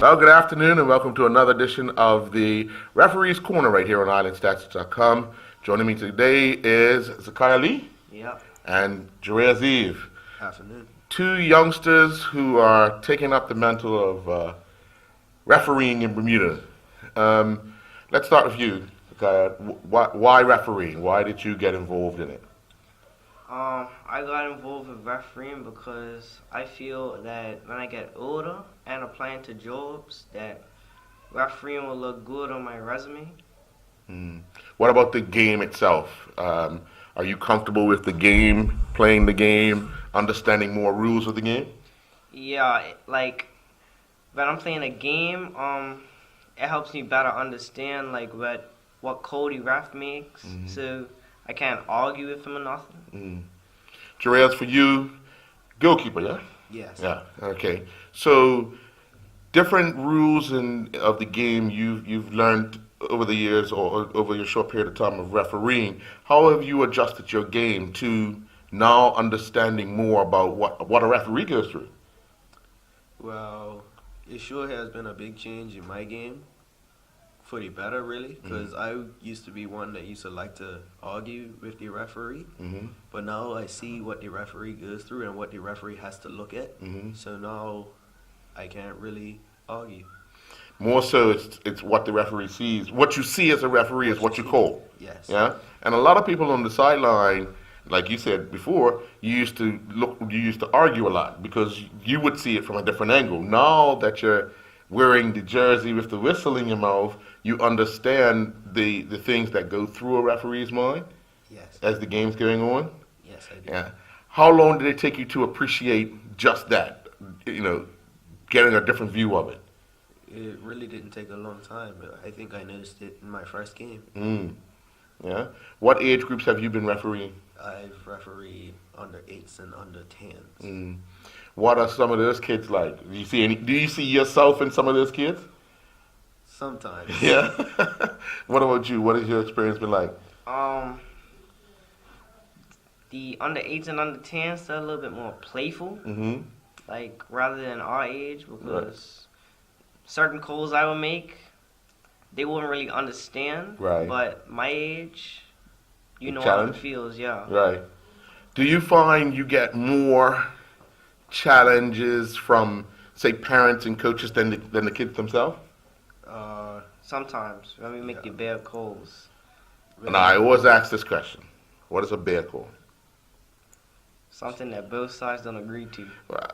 Well, good afternoon and welcome to another edition of the Referee's Corner right here on Islandstats.com. Joining me today is Zakaria Lee Yep. and Jarrell Zeev. Afternoon. Two youngsters who are taking up the mantle of refereeing in Bermuda. Let's start with you, Zakaria. Why refereeing? Why did you get involved in it? I got involved with refereeing because I feel that when I get older and applying to jobs, that refereeing will look good on my resume. What about the game itself? Are you comfortable with the game, playing the game, understanding more rules of the game? Yeah, like when I'm playing a game, it helps me better understand like what code the ref makes, so I can't argue with him or nothing. Jarrell, for you, goalkeeper, yeah? Yes. Yeah, okay. So, different rules of the game you've learned over the years or over your short period of time of refereeing. How have you adjusted your game to now understanding more about what a referee goes through? Well, it sure has been a big change in my game for the better, really, because I used to be one that used to like to argue with the referee, but now I see what the referee goes through and what the referee has to look at, so now I can't really argue. More so, it's what the referee sees. What you see as a referee is what you call. Yes. Yeah, and a lot of people on the sideline, like you said before, you used to argue a lot because you would see it from a different angle. Now that you're wearing the jersey with the whistle in your mouth, you understand the things that go through a referee's mind. Yes. As the game's going on. Yes, I do. Yeah. How long did it take you to appreciate just that? Getting a different view of it. It really didn't take a long time, but I think I noticed it in my first game. Yeah. What age groups have you been refereeing? I've refereed under 8s and under 10s. What are some of those kids like? Do you see yourself in some of those kids? Sometimes. Yeah. What about you? What has your experience been like? The under 8s and under 10s, they're a little bit more playful, like rather than our age, because certain calls I would make, they wouldn't really understand. Right. But my age, you The know challenge? how it feels, yeah. Right. Do you find you get more challenges from, say, parents and coaches than the kids themselves? Sometimes when we make the bad calls. And I always ask this question: what is a bad call? Something that both sides don't agree to.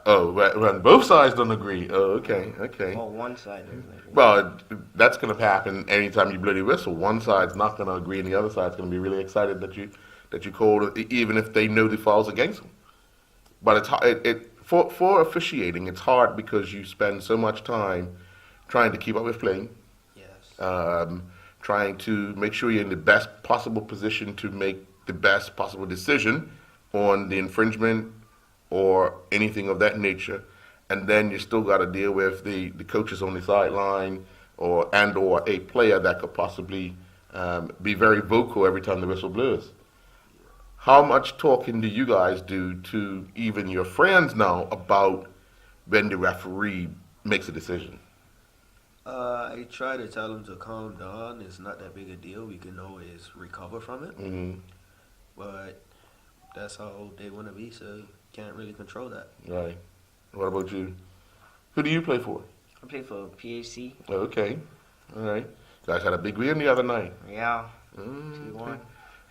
Oh, when both sides don't agree. Oh, okay. Or one side doesn't agree. Well, that's going to happen anytime you blow the whistle. One side's not going to agree, and the other side's going to be really excited that you called, even if they know the foul's against them. But it's hard. For officiating, it's hard because you spend so much time trying to keep up with playing, trying to make sure you're in the best possible position to make the best possible decision on the infringement or anything of that nature, and then you still got to deal with the coaches on the sideline or a player that could possibly be very vocal every time the whistle blows. How much talking do you guys do to even your friends now about when the referee makes a decision? I try to tell them to calm down. It's not that big a deal. We can always recover from it. But that's how they want to be, so you can't really control that. Right. What about you? Who do you play for? I play for PHC. Okay. All right. You guys had a big win the other night. Yeah. Okay. 2-1.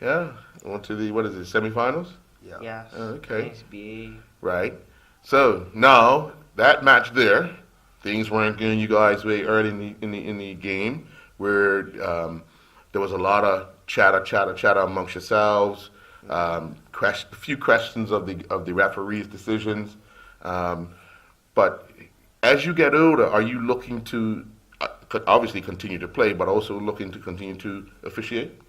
Yeah. On to the, semifinals? Yeah. Yes. Okay. SBA. Right. So now that match there, things weren't going you guys way early in the game, where there was a lot of chatter amongst yourselves, a few questions of the referee's decisions. But as you get older, are you looking to obviously continue to play, but also looking to continue to officiate?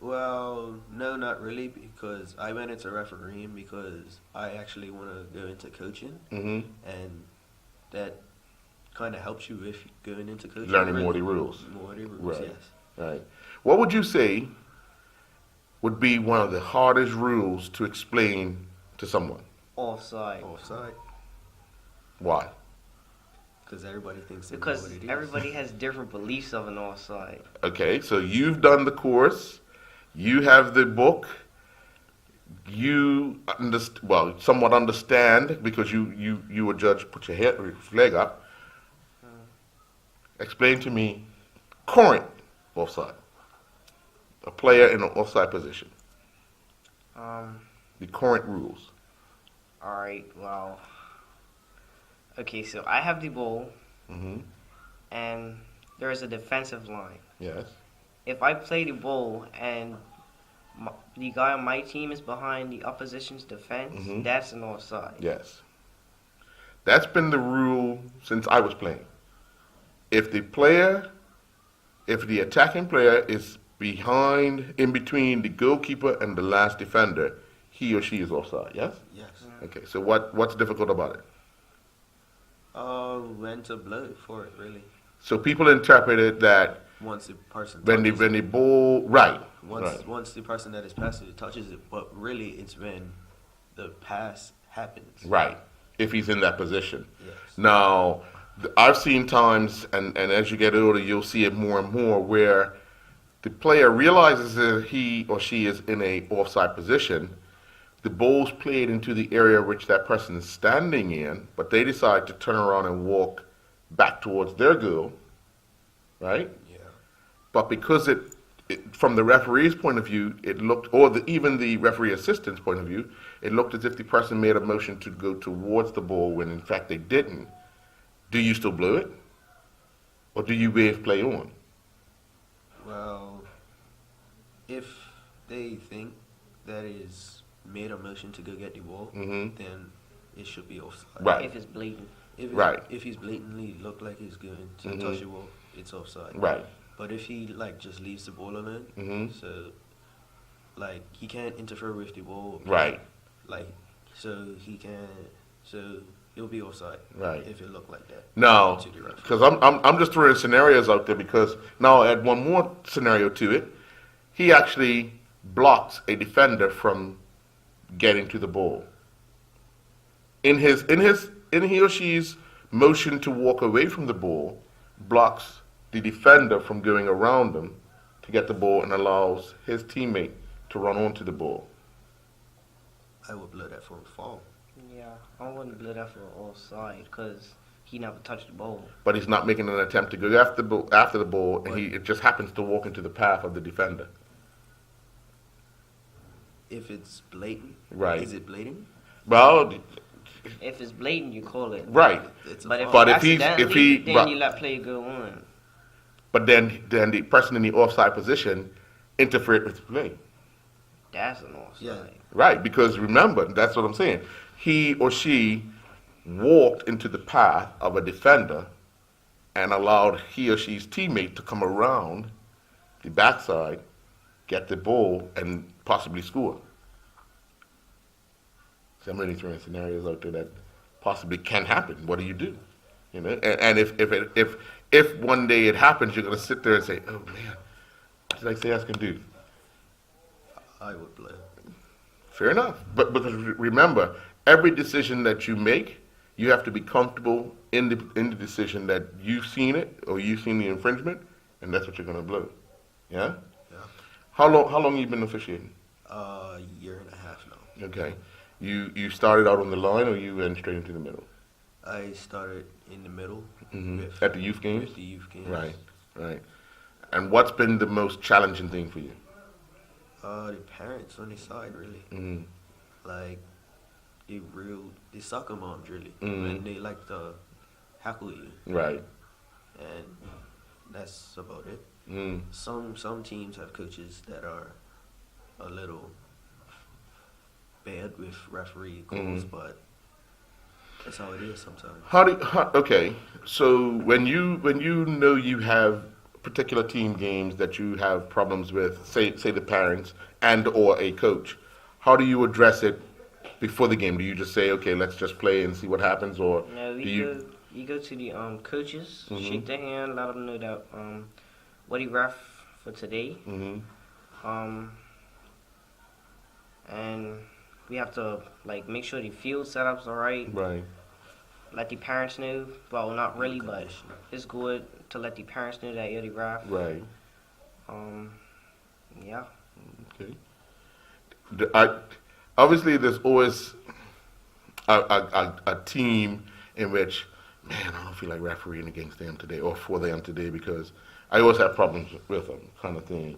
Well, no, not really, because I went into refereeing because I actually want to go into coaching, and that kind of helps you with going into coaching. Learning really. more of the rules. More of the rules, Right. yes. Right. What would you say would be one of the hardest rules to explain to someone? Offside. Offside. Why? Because everybody thinks they know Because what it is. everybody has different beliefs of an offside. Okay, so you've done the course, you have the book, you somewhat understand because you were judge. Put your flag up. Explain to me current offside. A player in an offside position. The current rules. All right. Well. Okay, so I have the ball, and there is a defensive line. Yes. If I play the ball and the guy on my team is behind the opposition's defense, that's an offside. Yes. That's been the rule since I was playing. If the attacking player is in between the goalkeeper and the last defender, he or she is offside, yes? Yes. Okay, so what's difficult about it? When to blow it for it, really. So people interpreted that Once the person when touches the ball, right. once the person that is passing it touches it, but really it's when the pass happens. Right, if he's in that position. Yes. Now, I've seen times, and as you get older, you'll see it more and more, where the player realizes that he or she is in a offside position. The ball's played into the area which that person is standing in, but they decide to turn around and walk back towards their goal, right? Yeah. But because from the referee's point of view, it looked, or even the referee assistant's point of view, it looked as if the person made a motion to go towards the ball when in fact they didn't. Do you still blow it? Or do you wave play on? Well, if they think that is made a motion to go get the ball, then it should be offside. Right. If it's blatant. If he's blatantly look like he's going to touch the ball, it's offside. Right. But if he just leaves the ball alone, so he can't interfere with the ball. Right. So it'll be offside. Right. If it looked like that. No, To the referee. because I'm just throwing scenarios out there because now I add one more scenario to it. He actually blocks a defender from getting to the ball. In he or she's motion to walk away from the ball, blocks the defender from going around them to get the ball and allows his teammate to run onto the ball. I would blow that for a fall. Yeah, I wouldn't blow that for offside because he never touched the ball. But he's not making an attempt to go after the ball, and it just happens to walk into the path of the defender. If it's blatant, Right. Is it blatant? Well, If it's blatant, you call it. right. It's a But fall. if But if he then you let play go on. But then the person in the offside position interfered with the play. That's an offside. Yeah. Right, because remember, that's what I'm saying. He or she walked into the path of a defender and allowed he or she's teammate to come around the backside, get the ball, and possibly score. So I'm really throwing scenarios out there that possibly can happen. What do you do? You know, and if one day it happens, you're going to sit there and say, "Oh man, what did I say I can do?" I would blow. Fair enough. But because remember, every decision that you make, you have to be comfortable in the decision that you've seen it or you've seen the infringement, and that's what you're going to blow. Yeah. Yeah. How long you been officiating? A year and a half now. Okay. You started out on the line, or you went straight into the middle? I started in the middle At the youth games. with the youth games. Right. And what's been the most challenging thing for you? The parents on the side, really. Mm-hmm. Like, the soccer moms, really. Mhm. And they like to heckle you. Right. And that's about it. Mm. Some teams have coaches that are a little bad with referee calls, but that's how it is sometimes. Okay, so when you know you have particular team games that you have problems with, say the parents and or a coach, how do you address it before the game? Do you just say, okay, let's just play and see what happens, or No, you go to the coaches, shake their hand, let them know that what he ref for today, and we have to make sure the field setups are right. Right. let the parents know. Well, not really, but it's good to let the parents know that you're the ref. Right. Yeah. Okay. Obviously, there's always a team in which, man, I don't feel like refereeing against them today or for them today because I always have problems with them, kind of thing.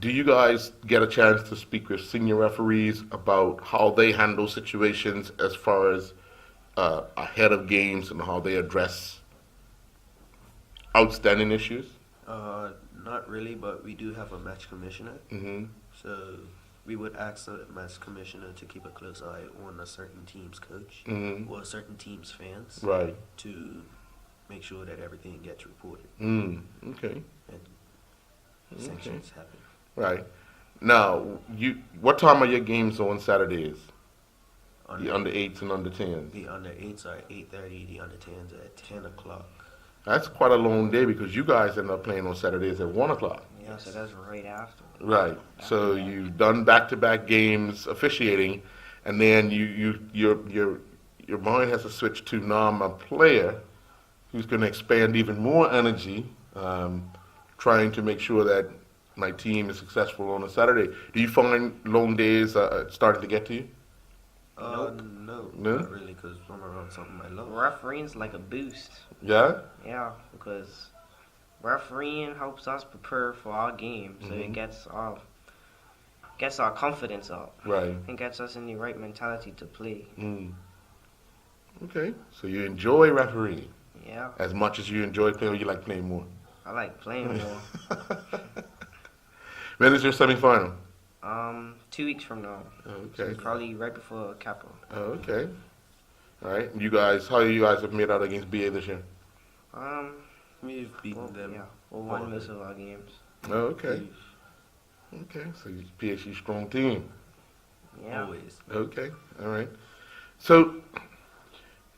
Do you guys get a chance to speak with senior referees about how they handle situations as far as ahead of games and how they address outstanding issues? Not really, but we do have a match commissioner. Mm-hmm. So we would ask the match commissioner to keep a close eye on a certain team's coach or a certain team's fans, Right. to make sure that everything gets reported Okay. and sanctions happen. Right. Now, what time are your games on Saturdays? The under 8s and under 10s. The under 8s are at 8:30. The under 10s are at 10 o'clock. That's quite a long day because you guys end up playing on Saturdays at 1 o'clock. Yeah, so that's right after. Right. So you've done back-to-back games officiating, and then your mind has to switch to now I'm a player who's going to expand even more energy, trying to make sure that my team is successful on a Saturday. Do you find long days starting to get to you? No, No? not really, because I'm around something I love. Refereeing's like a boost. Yeah. Yeah, because refereeing helps us prepare for our game, so it gets our confidence up Right. and gets us in the right mentality to play. Okay. So you enjoy refereeing Yeah, as much as you enjoy playing, or you like playing more? I like playing more. When is your semifinal? 2 weeks from now. Okay. Probably right before Capital. Okay. All right. You guys, how you guys have made out against BA this year? We've beaten them. Yeah, we won most of our games. Okay. Okay. So you PHC strong team. Yeah. Always. Okay. All right. So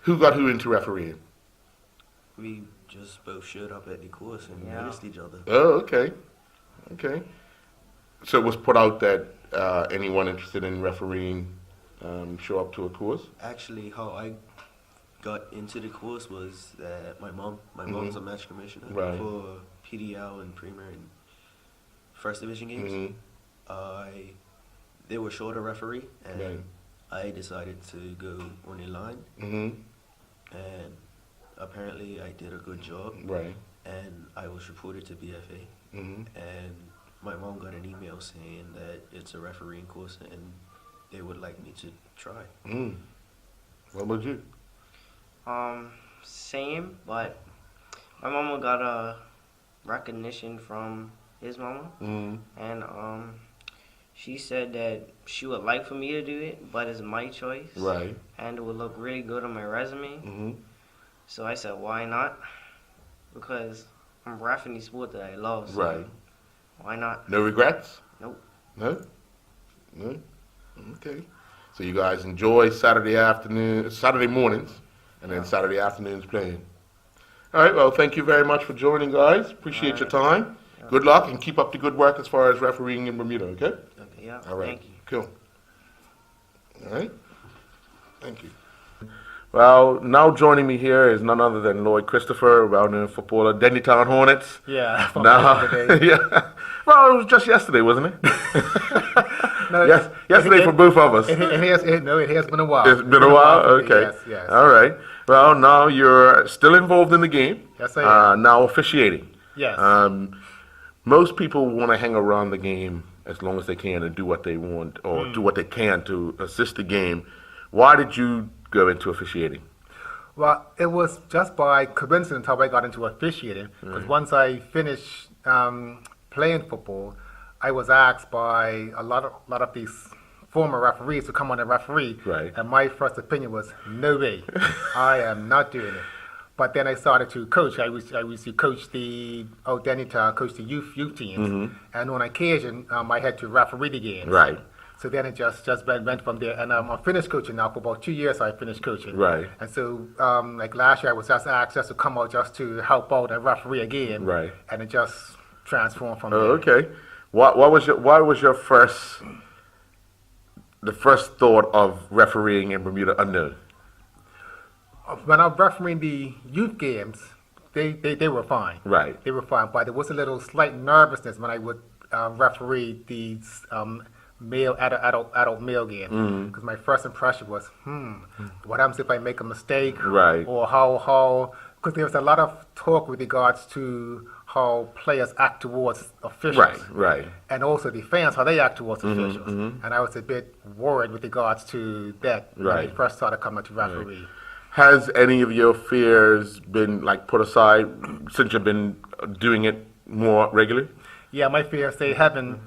who got who into refereeing? We just both showed up at the course and Yeah. noticed each other. Oh, okay. Okay. So it was put out that anyone interested in refereeing show up to a course? Actually, how I got into the course was that my mom's a match commissioner Right. for PDL and Premier and First Division games. They were short a referee, and Right. I decided to go on the line, and apparently I did a good job, Right. and I was reported to BFA, and my mom got an email saying that it's a refereeing course and they would like me to try. What about you? Same, but my mama got a recognition from his mama, and she said that she would like for me to do it, but it's my choice, Right. and it would look really good on my resume. So I said, why not? Because I'm reffing the sport that I love. So Right. why not? No regrets? Nope. No? No? Okay. So you guys enjoy Saturday mornings, and then Saturday afternoons playing. All right, well, thank you very much for joining, guys. Appreciate your time. Good luck, and keep up the good work as far as refereeing in Bermuda, okay? Yeah. All right. Thank you. Cool. All right. Thank you. Well, now joining me here is none other than Lloyd Christopher, well-known footballer, Denny Town Hornets. Yeah. From Now, back in the day. yeah. Well, it was just yesterday, wasn't it? No, Yes, yesterday for both of us. It has been a while. It's been a while? for me, Okay. Yes, yes. All right. Well, now you're still involved in the game. Yes, I am. Now officiating. Yes. Most people want to hang around the game as long as they can and do what they want or do what they can to assist the game. Why did you go into officiating? Well, it was just by coincidence how I got into officiating. Because once I finished playing football, I was asked by a lot of these former referees to come on and referee. Right. And my first opinion was, no way, I am not doing it. But then I started to coach. I used to coach the coach the youth teams, and on occasion I had to referee the games. Right. So then it just went from there, and I finished coaching now. For about 2 years, I finished coaching. Right. And so, like last year, I was just asked just to come out just to help out and referee a game. Right. And it just transformed from Oh, there. okay. Why was your first thought of refereeing in Bermuda unknown? when I was refereeing the youth games, they were fine. Right. They were fine, but there was a little slight nervousness when I would referee these male adult male game, because my first impression was, what happens if I make a mistake? Right. Or how because there was a lot of talk with regards to how players act towards officials. Right. And also the fans, how they act towards officials. And I was a bit worried with regards to that when Right. I first started coming to referee. Has any of your fears been like put aside since you've been doing it more regularly? Yeah, my fears, they have been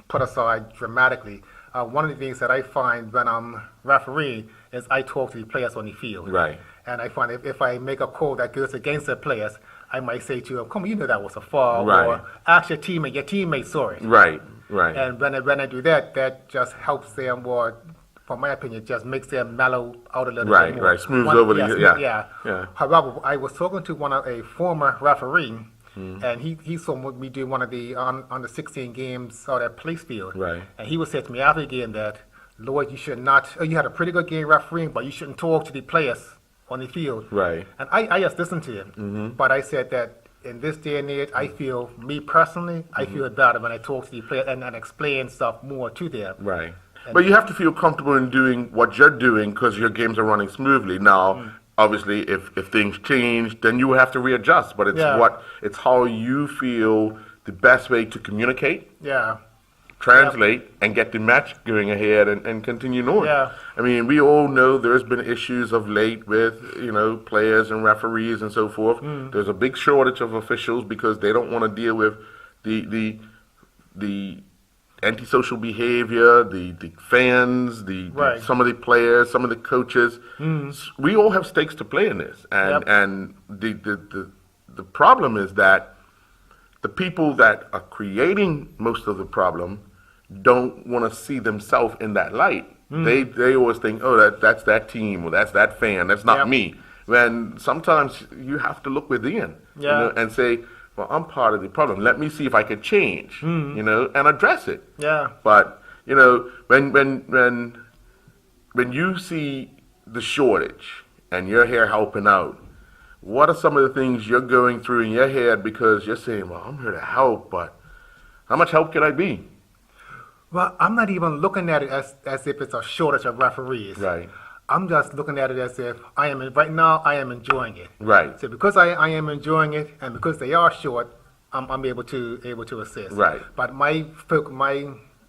put aside dramatically. One of the things that I find when I'm refereeing is I talk to the players on the field. Right. And I find if I make a call that goes against the players, I might say to them, come on, you know that was a foul. Right. Or ask your teammate saw it. Right. And when I do that, that just helps them, or from my opinion, just makes them mellow out a little bit more. Right. Smooths over the yeah. However, I was talking to a former referee, and he saw me do one of the on the 16 games out at Place Field. Right. And he would say to me after the game that, Lloyd, you should not. You had a pretty good game refereeing, but you shouldn't talk to the players on the field. Right. And I just listened to him, but I said that in this day and age, I feel, me personally, I feel better when I talk to the players and explain stuff more to them. Right. But you have to feel comfortable in doing what you're doing because your games are running smoothly. Now, obviously, if things change, then you have to readjust. But it's how you feel the best way to communicate, Yeah. translate, and get the match going ahead and continue on. Yeah. I mean, we all know there's been issues of late with, players and referees and so forth. There's a big shortage of officials because they don't want to deal with the antisocial behavior, the fans, Right. some of the players, some of the coaches. We all have stakes to play in this, and the problem is that the people that are creating most of the problem don't want to see themselves in that light. They always think, oh, that's that team or that's that fan. That's not Yep. me. When sometimes you have to look within, and say, well, I'm part of the problem. Let me see if I could change, and address it. Yeah. But when you see the shortage and you're here helping out, what are some of the things you're going through in your head because you're saying, well, I'm here to help, but how much help can I be? Well, I'm not even looking at it as if it's a shortage of referees. Right. I'm just looking at it as if right now I am enjoying it. Right. So because I am enjoying it, and because they are short, I'm able to assist. Right. But my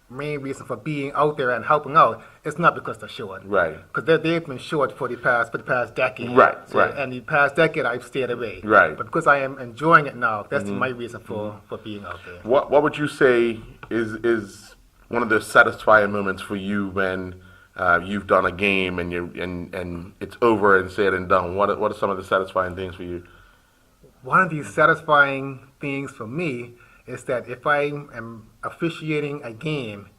main reason for being out there and helping out is not because they're short. Right. Because they've been short for the past decade. Right, So, right. And the past decade I've stayed away. Right. But because I am enjoying it now, that's my reason for being out there. What would you say is one of the satisfying moments for you when you've done a game and it's over and said and done? What are some of the satisfying things for you? One of the satisfying things for me is that if I am officiating a game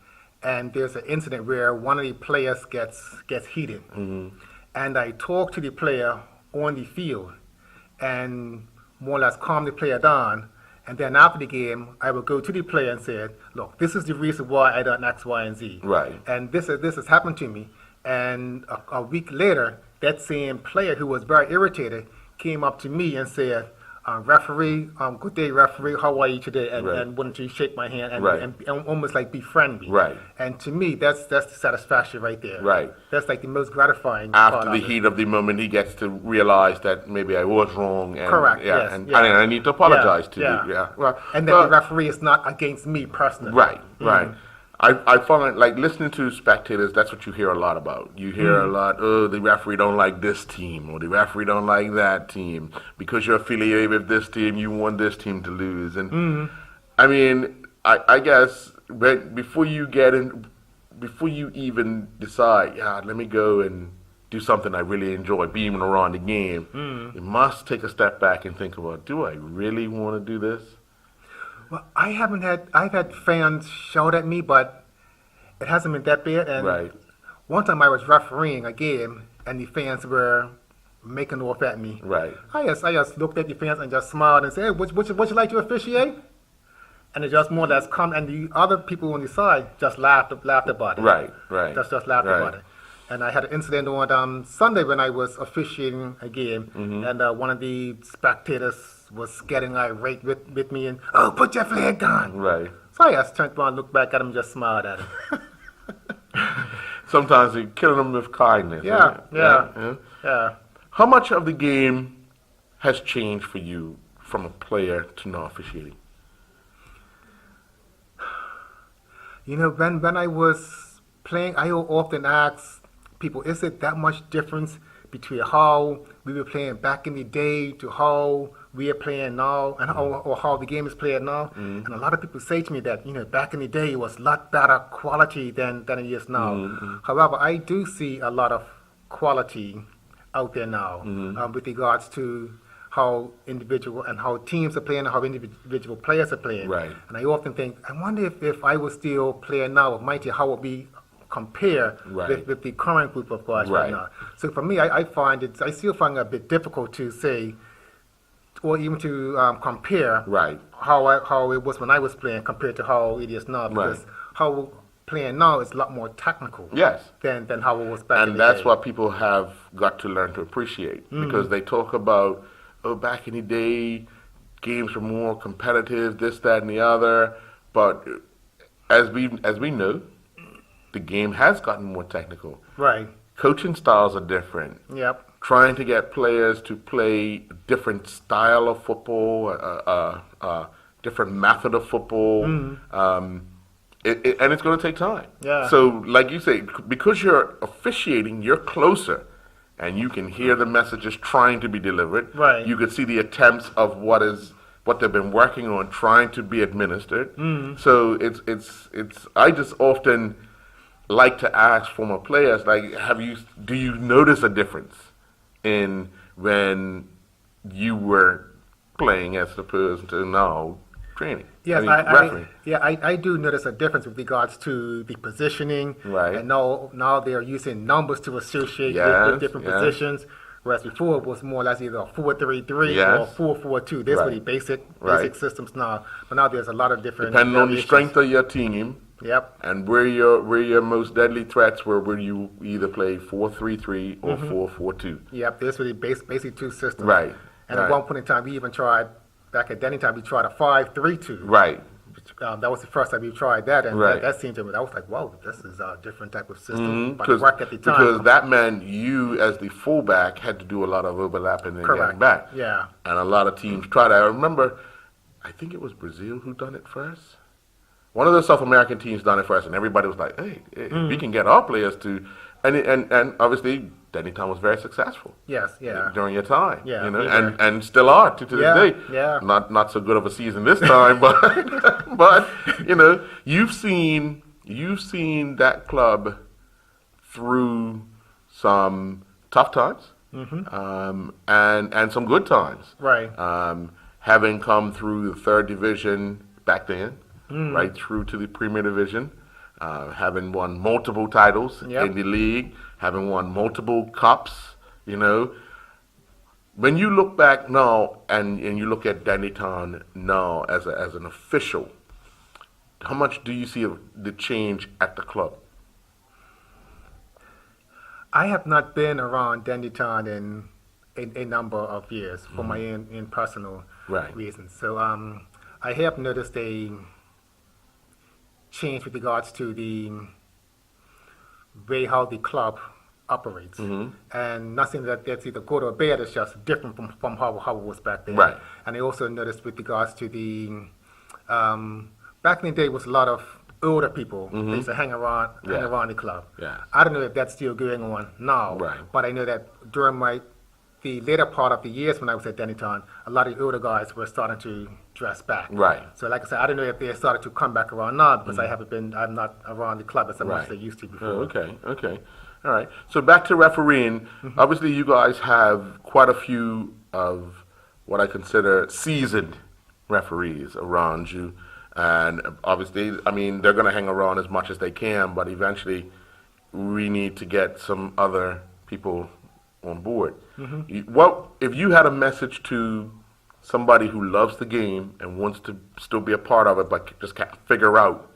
and there's an incident where one of the players gets heated, and I talk to the player on the field and more or less calm the player down, and then after the game, I will go to the player and say, look, this is the reason why I done X, Y, and Z. Right. And this has happened to me. And a week later, that same player who was very irritated came up to me and said, referee, good day, referee, how are you today? And, Right. and wanted to shake my hand and, Right. and almost like befriend me. Right. And to me, that's the satisfaction right there. Right. That's like the most gratifying part After of the it. heat of the moment, he gets to realize that maybe I was wrong. And, Correct, Yeah, yes, and yeah. I need to apologize to Yeah, you. Yeah. Well, And that well, the referee is not against me personally. Right, right. I find, like, listening to spectators, that's what you hear a lot about. You hear a lot, oh, the referee don't like this team, or the referee don't like that team. Because you're affiliated with this team, you want this team to lose. And, I mean, I guess, before you even decide, let me go and do something I really enjoy, being around the game, you must take a step back and think about, do I really want to do this? Well, I've had fans shout at me, but it hasn't been that bad. And Right. one time I was refereeing a game, and the fans were making off at me. Right. I just looked at the fans and just smiled and said, hey, would you like to officiate? And it just more or less come, and the other people on the side just laughed about it. Right, right. Just laughed right. about it. And I had an incident on Sunday when I was officiating a game, and one of the spectators was getting irate with me and, oh, put your flag on. Right. So I just turned around, looked back at him, just smiled at him. Sometimes you're killing them with kindness. Yeah, right? yeah. How much of the game has changed for you from a player to now officiating? You know, when I was playing, I often ask people, is it that much difference between how we were playing back in the day to how we are playing now, and or how the game is played now? And a lot of people say to me that, you know, back in the day it was a lot better quality than it is now. However, I do see a lot of quality out there now with regards to how individual and how teams are playing and how individual players are playing. Right. And I often think, I wonder if I was still playing now, how would we compare Right. with the current group of guys right now? So for me, I still find it a bit difficult to say, or even to compare Right. how it was when I was playing compared to how it is now, because how playing now is a lot more technical Yes. than how it was back in And the that's day. what people have got to learn to appreciate, because they talk about, oh, back in the day, games were more competitive, this, that, and the other. But as we know, the game has gotten more technical. Right. Coaching styles are different. Yep. Trying to get players to play a different style of football, a different method of football, and it's going to take time. Yeah. So, like you say, because you're officiating, you're closer, and you can hear the messages trying to be delivered. Right. You can see the attempts of what they've been working on, trying to be administered. So it's. I just often like to ask former players, like, do you notice a difference in when you were playing as opposed to now training? Yes, refereeing. I do notice a difference with regards to the positioning. Right. And now they are using numbers to associate Yes, with different yes. positions, whereas before it was more or less either a 4-3-3 Yes. or 4-4-2. There's Right. really basic Right. systems now, but now there's a lot of different. Depending on the variations. strength of your team Yep. and where your most deadly threats were, where you either play 4-3-3 or 4-4-2. Yep. There's really basic two systems. Right. And right. at one point in time, we even tried. Back at Denny time, we tried a 5-3-2. Right. That was the first time we tried that, and Right. that seemed to me. I was like, "Whoa, this is a different type of system." But it Because worked at the time. because that meant you, as the fullback, had to do a lot of overlapping and getting Correct. back. Yeah. And a lot of teams tried. I remember, I think it was Brazil who done it first. One of the South American teams done it first, and everybody was like, "Hey, we can get our players to," and obviously, Dennytown was very successful. Yes. Yeah. During your time, Yeah, you know, we and were. and still are to this Yeah, day. yeah. Not so good of a season this time, but but you know, you've seen that club through some tough times, and some good times. Right. Having come through the third division back then, right through to the Premier Division, having won multiple titles Yep. in the league, having won multiple cups, you know. When you look back now and you look at Dannytown now as an official, how much do you see of the change at the club? I have not been around Dendytown in a number of years for my in personal Right. reasons. So I have noticed a change with regards to the way how the club operates. And nothing that's either good or bad, it's just different from how it was back then. Right. And I also noticed with regards to the, back in the day, it was a lot of older people. They used to hang around the club. Yeah. I don't know if that's still going on now, Right. but I know that during the later part of the years when I was at Dennytown, a lot of the older guys were starting to dress back. Right. So like I said, I don't know if they started to come back around now because I'm not around the club as much Right. as they used to before. Oh, okay. All right. So back to refereeing. Obviously, you guys have quite a few of what I consider seasoned referees around you. And obviously, I mean, they're going to hang around as much as they can, but eventually we need to get some other people on board. Well, if you had a message to somebody who loves the game and wants to still be a part of it, but just can't figure out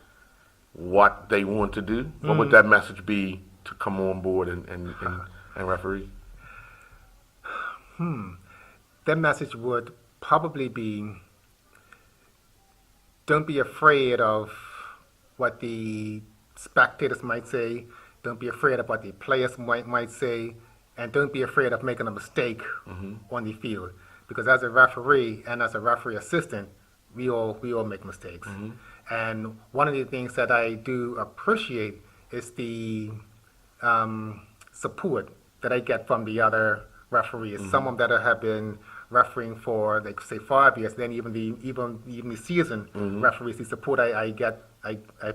what they want to do, what would that message be to come on board and referee? That message would probably be, don't be afraid of what the spectators might say. Don't be afraid of what the players might say. And don't be afraid of making a mistake on the field. Because as a referee and as a referee assistant, we all make mistakes. And one of the things that I do appreciate is the support that I get from the other referees. Some of them that have been refereeing for, like, say, 5 years, then even the season referees, the support I've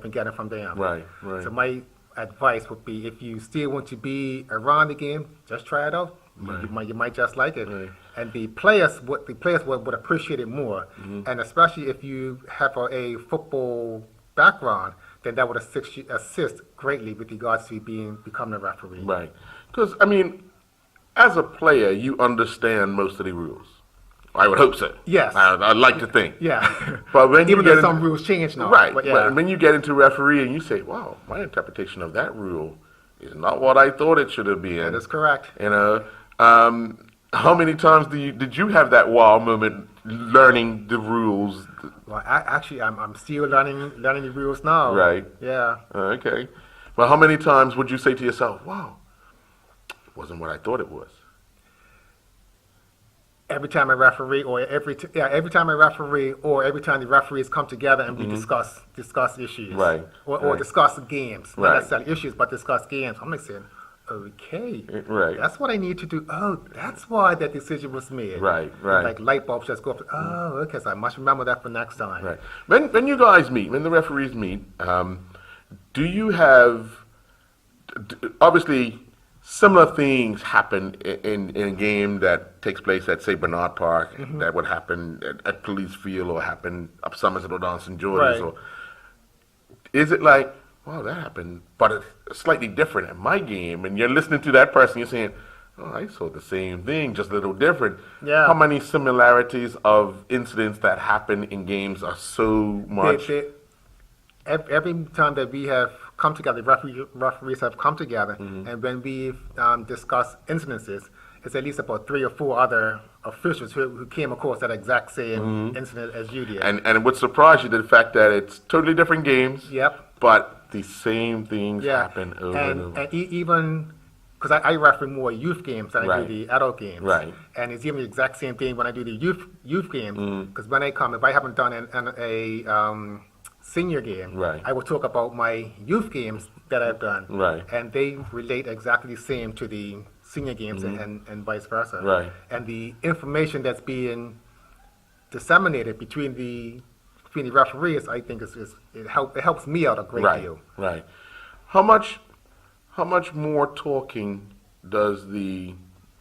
been getting from them. Right. So my advice would be, if you still want to be around the game, just try it out. You might just like it. Right. And the players would appreciate it more. And especially if you have a football background, then that would assist greatly with regards to becoming a referee. Right. Because, I mean, as a player, you understand most of the rules. I would hope so. Yes. I'd like to think. Yeah. But when Even you though get some rules change now. right. But yeah. But when you get into refereeing, you say, "Wow, my interpretation of that rule is not what I thought it should have been." That is correct. You know, how many times did you have that wow moment learning the rules? Well, actually, I'm still learning the rules now. Right. Yeah. Okay. Well, how many times would you say to yourself, "Wow, it wasn't what I thought it was"? Every time a referee, or every time a referee, or every time the referees come together and we discuss issues, Right, or right. discuss games, not Right. necessarily issues, but discuss games. I'm like saying, okay, Right. that's what I need to do. Oh, that's why that decision was made. Right. And like light bulbs just go up. Oh, okay, so I must remember that for next time. Right. When you guys meet, when the referees meet, do you have obviously similar things happen in a game that takes place at, say, Bernard Park, that would happen at Police Field or happen up Somerset or down St. George's? Right. Or is it like, wow, that happened, but it's slightly different at my game, and you're listening to that person, you're saying, oh, I saw the same thing, just a little different. Yeah. How many similarities of incidents that happen in games are so much? Every time that we have come together, referees have come together, and when we've discussed incidences, it's at least about 3 or 4 other officials who came across that exact same incident as you did. And it would surprise you the fact that it's totally different games, Yep. but the same things Yeah. happen over and over. And even because I referee more youth games than I Right. do the adult games. Right. And it's even the exact same thing when I do the youth games. Because when I come, if I haven't done a senior game, Right. I will talk about my youth games that I've done. Right. And they relate exactly the same to the senior games and vice versa. Right. And the information that's being disseminated between the referees, I think it helps me out a great deal. Right. How much more talking does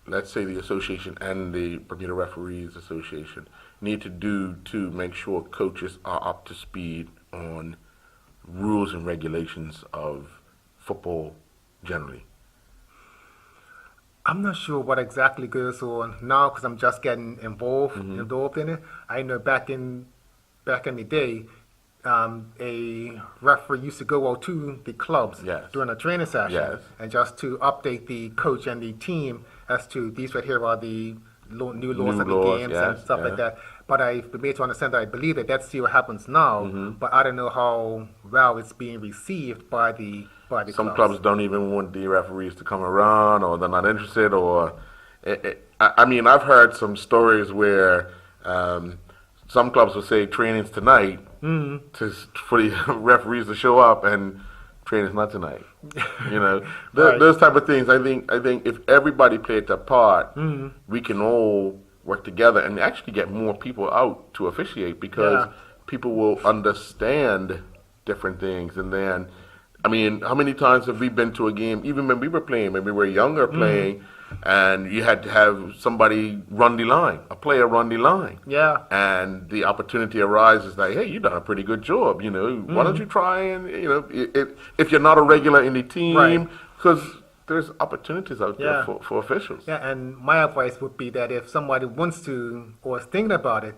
let's say the association and the Bermuda Referees Association need to do to make sure coaches are up to speed on rules and regulations of football generally? I'm not sure what exactly goes on now because I'm just getting involved in it. I know back in the day, a referee used to go out to the clubs Yes. during a training session Yes. and just to update the coach and the team as to these right here are the new laws of the laws, games yes, and stuff yeah. like that. But I've been made to understand that I believe that still happens now, but I don't know how well it's being received by the Some clubs don't even want the referees to come around, or they're not interested, or I mean, I've heard some stories where some clubs will say training's tonight for the referees to show up, and training's not tonight. You know, Right. those type of things. I think if everybody played their part, we can all work together and actually get more people out to officiate, because Yeah. people will understand different things. And then, I mean, how many times have we been to a game, even when we were playing, when we were younger playing, and you had to have somebody run the line, a player run the line. Yeah. And the opportunity arises like, hey, you've done a pretty good job, you know, why don't you try and, you know, if you're not a regular in the team, Right. because there's opportunities out there Yeah. for officials. Yeah, and my advice would be that if somebody wants to or is thinking about it,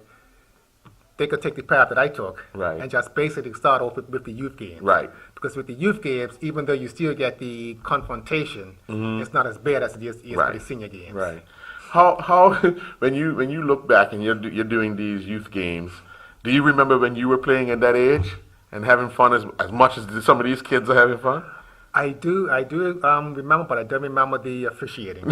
they could take the path that I took Right. and just basically start off with the youth games. Right. Because with the youth games, even though you still get the confrontation, it's not as bad as it is Right. for the senior games. Right. How when you look back and you're doing these youth games, do you remember when you were playing at that age and having fun as much as some of these kids are having fun? I do remember, but I don't remember the officiating.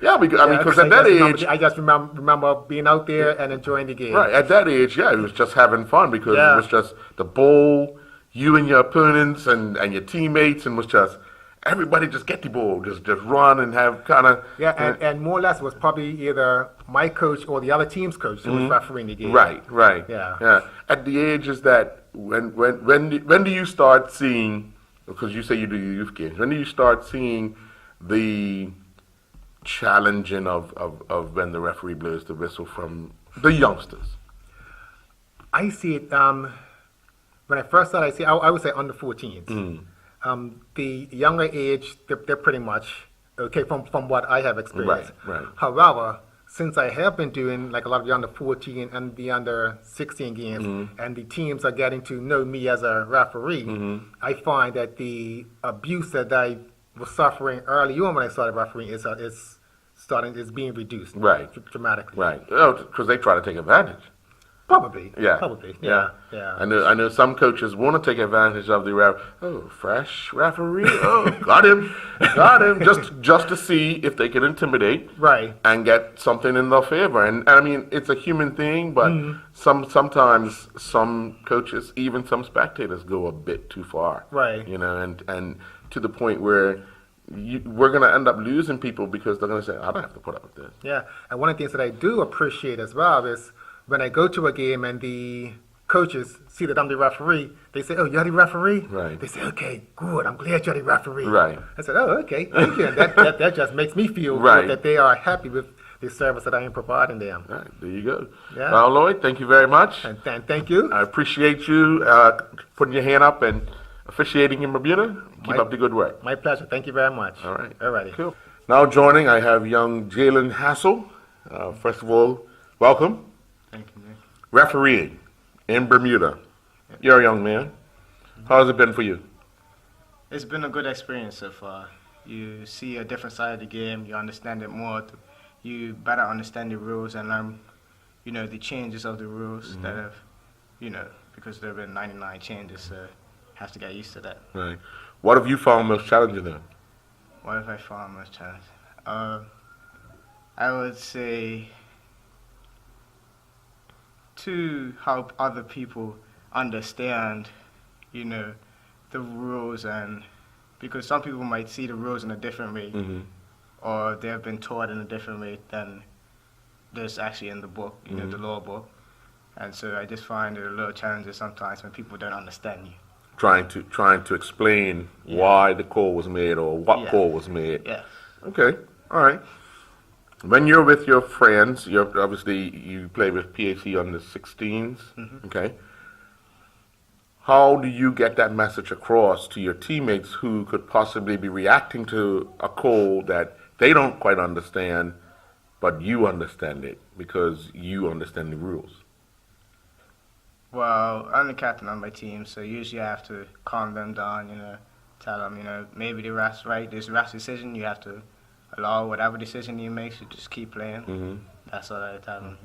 Yeah, because at that age, I just remember being out there and enjoying the game. right, at that age, yeah, it was just having fun because Yeah. it was just the ball, you and your opponents and your teammates, and was just everybody just get the ball, just run and have kind of Yeah, and more or less it was probably either my coach or the other team's coach who was refereeing the game. right. Yeah. At the age is that when do you start seeing? Because you say you do your youth games. When do you start seeing the challenging of when the referee blows the whistle from the youngsters? I see it when I first started. I would say under 14s. The younger age, they're pretty much okay from what I have experienced. Right. However, since I have been doing like a lot of the under 14 and the under 16 games, and the teams are getting to know me as a referee, I find that the abuse that I was suffering early on when I started refereeing is being reduced Right. dramatically. Right. Because they try to take advantage. Probably. Yeah. Probably. Yeah. Yeah. I know some coaches want to take advantage of the fresh referee. Oh, got him. Just to see if they can intimidate. Right. And get something in their favor. And I mean, it's a human thing, but sometimes some coaches, even some spectators, go a bit too far. Right. You know, and to the point where we're going to end up losing people because they're going to say, I don't have to put up with this. Yeah, and one of the things that I do appreciate as well is when I go to a game and the coaches see that I'm the referee, they say, "Oh, you're the referee?" Right. They say, "Okay, good. I'm glad you're the referee." Right. I said, "Oh, okay, thank you." And that just makes me feel Right. good that they are happy with the service that I am providing them. All right, there you go. Yeah. Well, Lloyd, thank you very much. And thank you. I appreciate you putting your hand up and officiating in Bermuda. Keep up the good work. My pleasure. Thank you very much. All right. Alrighty. Cool. Now joining, I have young Jalen Hassel. First of all, welcome. Thank you, Nick. Refereeing in Bermuda. You're a young man. How has it been for you? It's been a good experience so far. You see a different side of the game, you understand it more, you better understand the rules and learn, the changes of the rules that have, because there have been 99 changes, so have to get used to that. Right. What have you found most challenging then? What have I found most challenging? I would say to help other people understand, the rules, and because some people might see the rules in a different way, or they have been taught in a different way than there's actually in the book, the law book. And so I just find it a little challenging sometimes when people don't understand you. Trying to explain why the call was made or what call was made. Yeah. Okay. All right. When you're with your friends, you play with PAC under 16s. Okay. How do you get that message across to your teammates who could possibly be reacting to a call that they don't quite understand, but you understand it because you understand the rules? Well, I'm the captain on my team, so usually I have to calm them down, tell them, maybe the ref's right, there's a ref's decision, you have to allow whatever decision he makes, you just keep playing. That's what I tell them,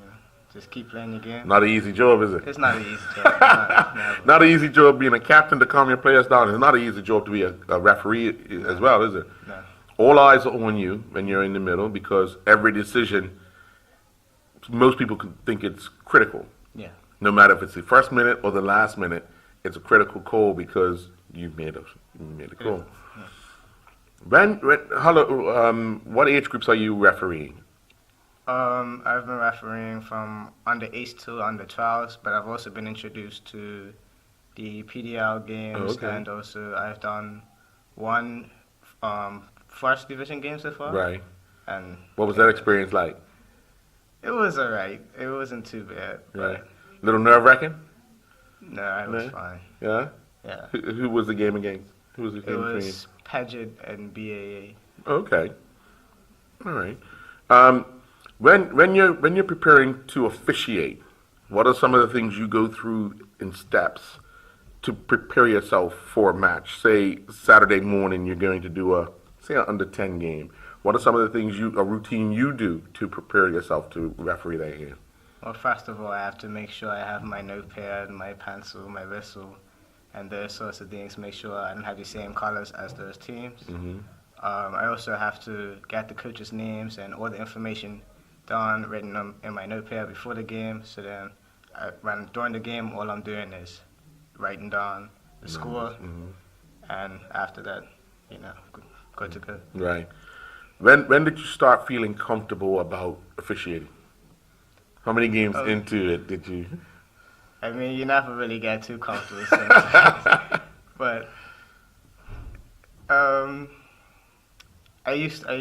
just keep playing your game. Not an easy job, is it? It's not an easy job. Not an easy job being a captain to calm your players down. It's not an easy job to be a referee as well, is it? No. All eyes are on you when you're in the middle because every decision, most people can think it's critical. Yeah. No matter if it's the first minute or the last minute, it's a critical call because you made a call. Yeah. What age groups are you refereeing? I've been refereeing from under 8 to under 12s, but I've also been introduced to the PDL games, and also I've done one first division game so far. Right. And what was that experience like? It was alright. It wasn't too bad. Right. A little nerve-wracking? No, it was fine. Yeah? Yeah. Who was the game against? Who was the game between? It was Paget and BAA. Okay. All right. When you're preparing to officiate, What are some of the things you go through in steps to prepare yourself for a match? Say Saturday morning you're going to do an under 10 game. What are some of the things a routine you do to prepare yourself to referee that game? Well, first of all, I have to make sure I have my notepad, my pencil, my whistle, and those sorts of things. Make sure I don't have the same colors as those teams. I also have to get the coaches' names and all the information down, written in my notepad before the game. So then, during the game, all I'm doing is writing down the score, and after that, good to go. Right. When did you start feeling comfortable about officiating? How many games into it did you? I mean, you never really get too comfortable sometimes. But I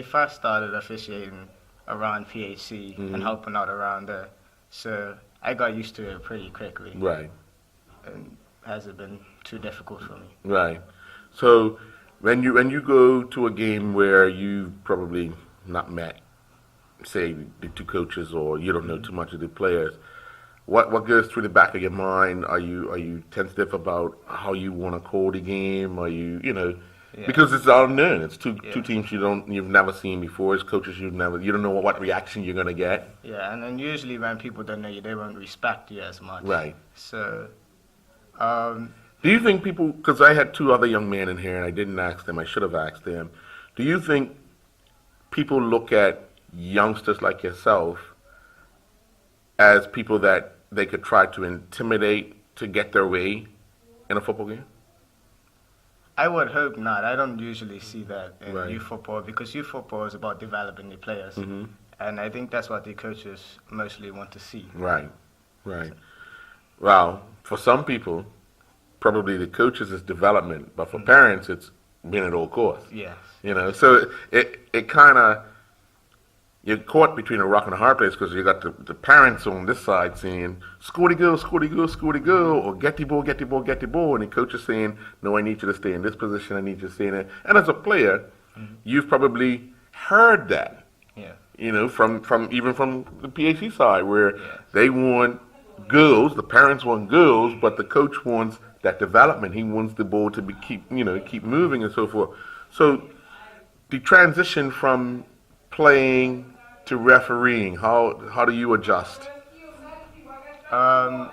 first started officiating around PHC and helping out around there. So I got used to it pretty quickly. Right. And hasn't been too difficult for me. Right. So when you go to a game where you've probably not met, say, the two coaches, or you don't know too much of the players, what goes through the back of your mind? Are you tentative about how you want to call the game? Are you because it's unknown. It's two teams you've never seen before. It's coaches you don't know what reaction you're gonna get. Yeah, and then usually when people don't know you, they won't respect you as much. Right. So, do you think people? Because I had two other young men in here, and I didn't ask them. I should have asked them. Do you think people look at youngsters like yourself as people that they could try to intimidate to get their way in a football game? I would hope not. I don't usually see that in Right. youth football, because youth football is about developing the players, and I think that's what the coaches mostly want to see. Right. Well, for some people, probably the coaches is development, but for parents, it's win at all costs. Yes. So it kind of, you're caught between a rock and a hard place, because you got the parents on this side saying, score the goal, score the goal, score the goal, or get the ball, get the ball, get the ball, and the coach is saying, no, I need you to stay in this position, I need you to stay in it. And as a player, you've probably heard that, Yeah. from even from the PAC side, where they want girls, the parents want girls, but the coach wants that development. He wants the ball to keep moving and so forth. So the transition from playing to refereeing, how do you adjust? I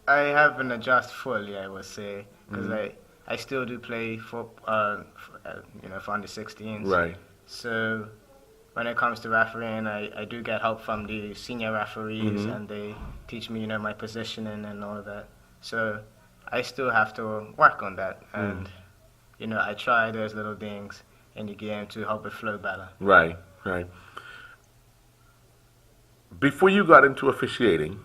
haven't adjusted fully, I would say, because I still do play for under 16s. Right. So when it comes to refereeing, I do get help from the senior referees, and they teach me, my positioning and all of that. So I still have to work on that, and I try those little things in the game to help it flow better. Right. Before you got into officiating,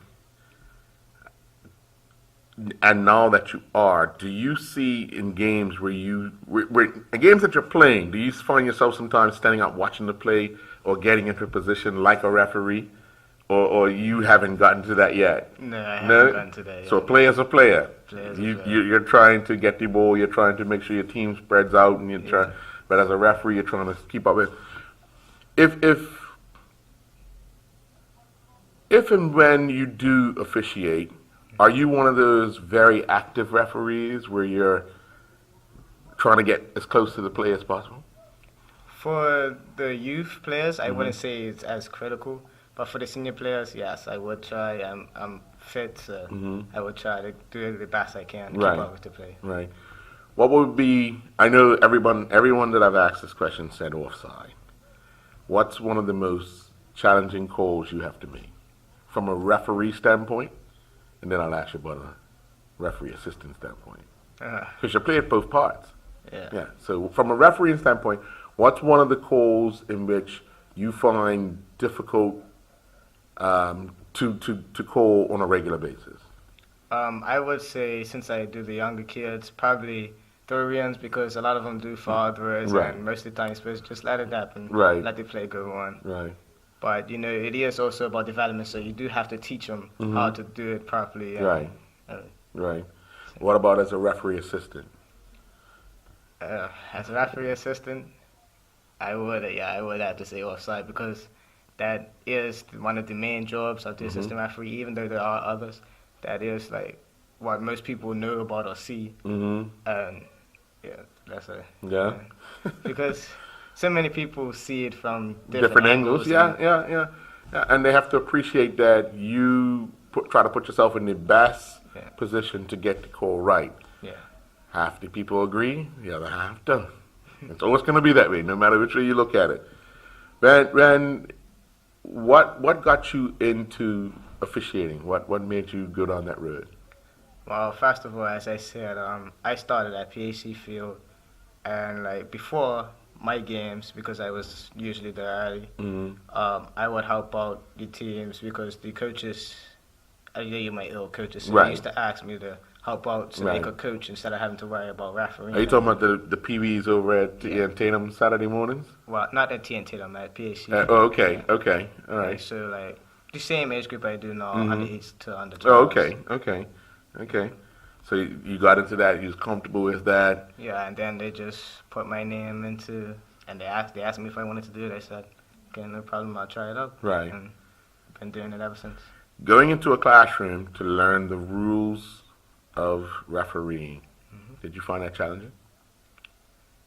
and now that you are, do you see in games in games that you're playing, do you find yourself sometimes standing up watching the play or getting into a position like a referee, or you haven't gotten to that yet? No, I haven't gotten to that yet. So a player's a player. Player's a You, player. you're trying to get the ball, you're trying to make sure your team spreads out, and but as a referee, you're trying to keep up with. If and when you do officiate, are you one of those very active referees where you're trying to get as close to the play as possible? For the youth players, I wouldn't say it's as critical, but for the senior players, yes, I would try. I'm fit, so I would try to do the best I can to Right. keep up with the play. Right. What would be? I know everyone that I've asked this question said offside. What's one of the most challenging calls you have to make from a referee standpoint? And then I'll ask you about a referee assistant standpoint, because you play at both parts. Yeah. So from a refereeing standpoint, what's one of the calls in which you find difficult to call on a regular basis? I would say, since I do the younger kids, probably throw-ins, because a lot of them do fall throws, Right. and most of the time you're supposed to just let it happen, Right. let the play go on. Right. But it is also about development, so you do have to teach them how to do it properly. And, Right. Right. What about as a referee assistant? As a referee assistant, I would have to say offside, because that is one of the main jobs of the assistant referee, even though there are others. That is like what most people know about or see. Mm-hmm. And yeah, that's a Yeah. because so many people see it from Different angles. Yeah, and- yeah. And they have to appreciate that you try to put yourself in the best Yeah. position to get the call right. Yeah. Half the people agree, the other half don't. It's always going to be that way, no matter which way you look at it. Ren, what got you into officiating? What made you go down that road? Well, first of all, as I said, I started at PAC Field, and like before my games, because I was usually there early, I would help out the teams because the coaches, I know you might ill coaches, so Right. they used to ask me to help out so they Right. could coach instead of having to worry about refereeing. Are you talking about the Pee-wees over at Ian Tatum Saturday mornings? Well, not at TNT, I'm at PAC. Okay, all right. So like the same age group I do now, under 8 to under 12. Oh, okay. So you got into that, you was comfortable with that. Yeah, and then they just put my name into, and they asked me if I wanted to do it. I said, okay, no problem, I'll try it out. Right. And I've been doing it ever since. Going into a classroom to learn the rules of refereeing, did you find that challenging?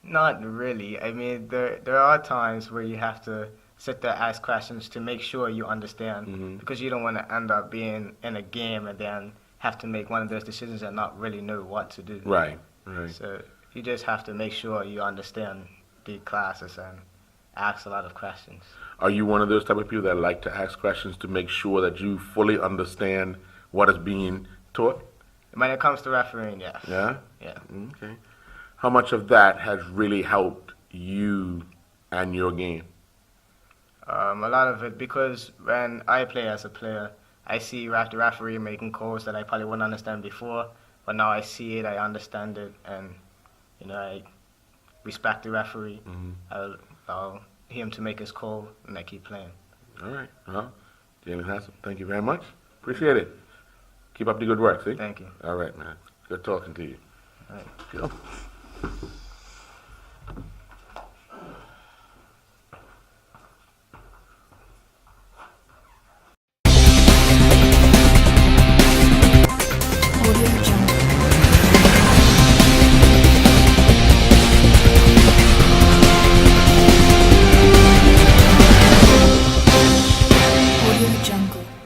Not really. I mean, there are times where you have to sit there, ask questions to make sure you understand, because you don't want to end up being in a game and then have to make one of those decisions and not really know what to do. Right. So you just have to make sure you understand the classes and ask a lot of questions. Are you one of those type of people that like to ask questions to make sure that you fully understand what is being taught? When it comes to refereeing, yes. Yeah? Yeah. Okay. How much of that has really helped you and your game? A lot of it, because when I play as a player, I see the referee making calls that I probably wouldn't understand before, but now I see it, I understand it, and I respect the referee. I'll hear him to make his call, and I keep playing. All right. Well, James Hanson, thank you very much. Appreciate it. Keep up the good work, see? Thank you. All right, man. Good talking to you. All right. Go.